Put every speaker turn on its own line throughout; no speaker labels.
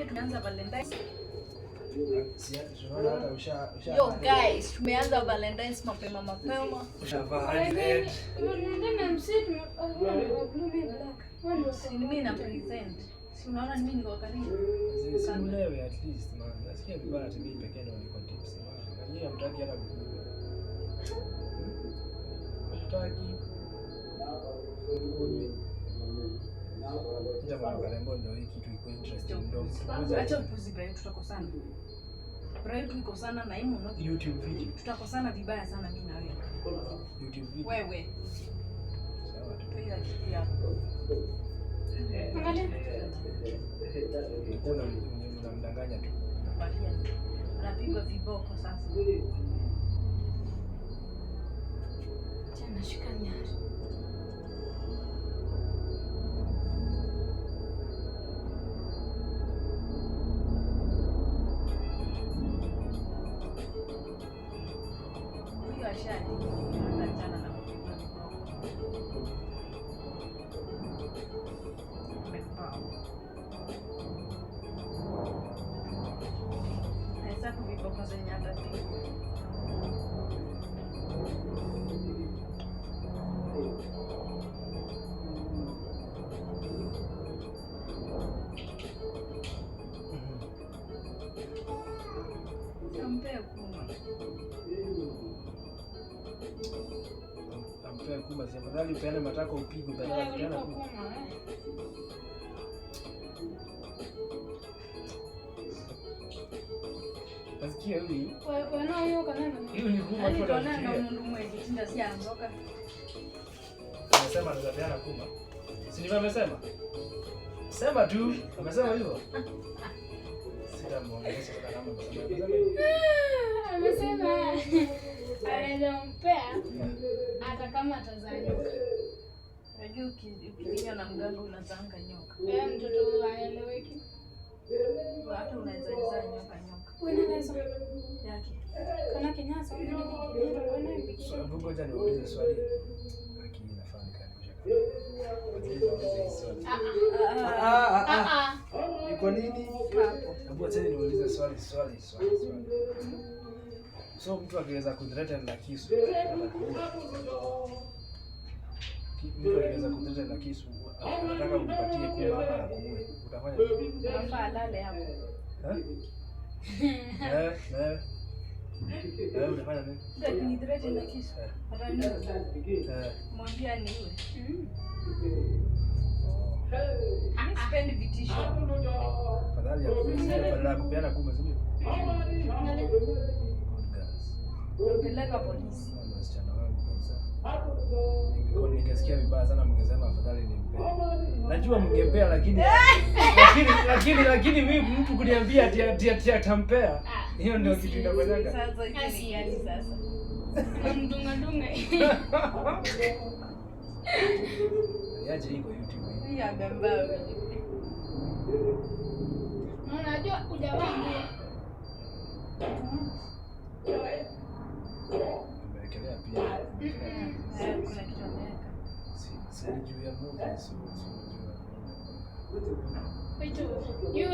niambie tumeanza Valentine's.
Yo guys, tumeanza Valentine's mapema.
Ushavaa red. Mimi na present. Si unaona mimi niko karibu.
Simuelewe at least man. Nasikia vibaya ati mimi pekee ndo niko tips. Yeye hamtaki hata kujua. Hamtaki. Jamaa karembo ndio hii kitu iko interesting ndio.
Acha upuzi Brian, tutakosana. Brian tulikosana na himo no
YouTube video.
Tutakosana vibaya sana mimi na wewe.
YouTube video.
Wewe.
Sawa tu.
Pia ya.
Kuna mnamdanganya tu.
Anapigwa viboko sasa.
Tena shika nyara.
Huyu ashadi anatachana na Hesabu viboko zenye atapigwa. Ampea kuma.
Ampea kuma, si afadhali upeane matako upigwe badala ya kupeana kuma. Nasikia huyu.
Wewe kanana.
Hiyo ni kuma tu
Ndio ndio mundu mwezi tinda sianzoka.
Amesema anapeana kuma. Si ndivyo amesema? Sema tu, amesema hivyo. Sitamuongelesha kwa kama
amesema anampea hata kama atazanyoka.
Unajua ukilia na mganga unazanga nyoka.
Wewe mtoto aeleweki.
Hata unaweza zaa nyoka.
Wewe unaweza
Yake.
kana kinyasa mimi nikienda kwa nini mpigie.
So ngoja niulize swali. Akili nafanya kanisha. Ni kwa nini? Hapo tena niulize swali. So mtu akiweza kuthreaten na kisu, anataka umpatie kuma ama akuue. Utafanya nini?
Unafaa lale hapo.
Utafanya nini?
Ndio ni threat na kisu. Hata nini? Mwambia niwe. Mimi sipendi vitisho.
Fadhali ya kupeana kuma sio?
Peleka polisi.
Wasichana wangu kabisa. Nikasikia vibaya sana mngesema afadhali nimpe. Najua mngempea lakini mimi mtu kuniambia ati atampea. Hiyo ndio kitu inafanyaga.
Sasa hivi yani sasa.
Mdunga.
Niaje iko YouTube.
Hii agamba.
Unajua hujawaambia.
Nimewekelea pia.
Kuna kitu ameweka.
Si juu ya Mungu sio.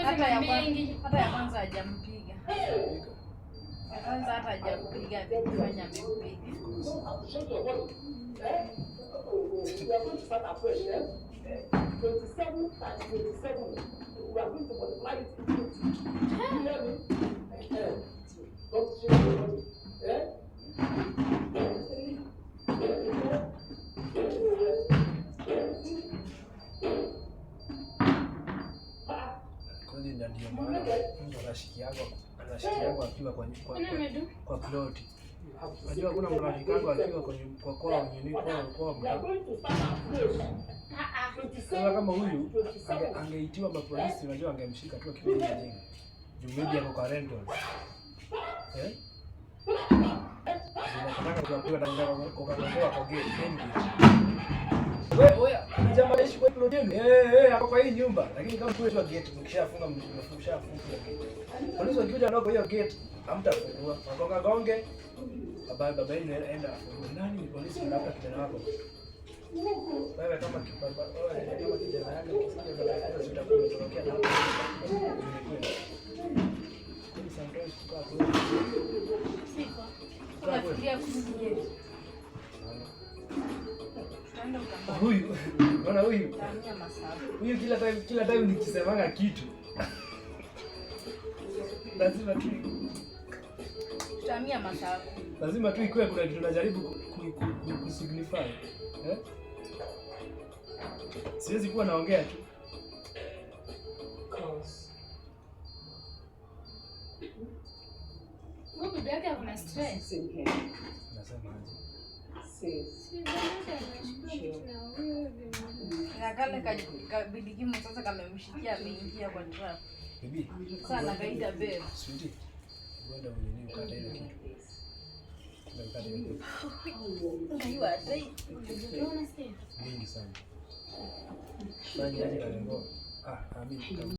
Hata ya kwanza hajampiga. Ya kwanza hata hajampiga akifanya amempiga.
Ndio maana mtu anashikiaga akiwa kwa plot. Unajua kuna mrafiki akiwa kwa kwao Sasa kama huyu angeitiwa mapolisi, unajua angemshika tu akiwa mjinga. Juu media kwa rental. Nataka kuambiwa tangaza kwa gate. Wewe jamaa ishi kwa plot yenu. Hapo kwa hii nyumba. Lakini kama kwa gate mkishafunga mshafunga gate. Polisi wakija ndio kwa hiyo gate hamtafungua. Wakonga gonge. Baba yenu anaenda nani ni polisi mnapata kijana wako. Wewe kama kijana yako ukisikia unataka kutakuwa umetokea hapo. Huyu, unaona huyu?
Tamia masabu.
Huyu kila time nikisemanga kitu. Lazima tu
Tamia masabu.
Lazima tu ikuwe kuna kitu tunajaribu kusignify. Siwezi kuwa naongea tu.
Wewe bibi yake akona stress.
Nasema aje?
Na kale kabidikimu sasa kamemshikia ameingia kwa trap.
Bibi.
Sasa anakaita babe.
Sweetie. Ngoja unini ukata ile kitu. Ukata ile kitu.
Unajua dai.
Unaona sasa?
Mingi sana. Fanya aje na lengo. Mimi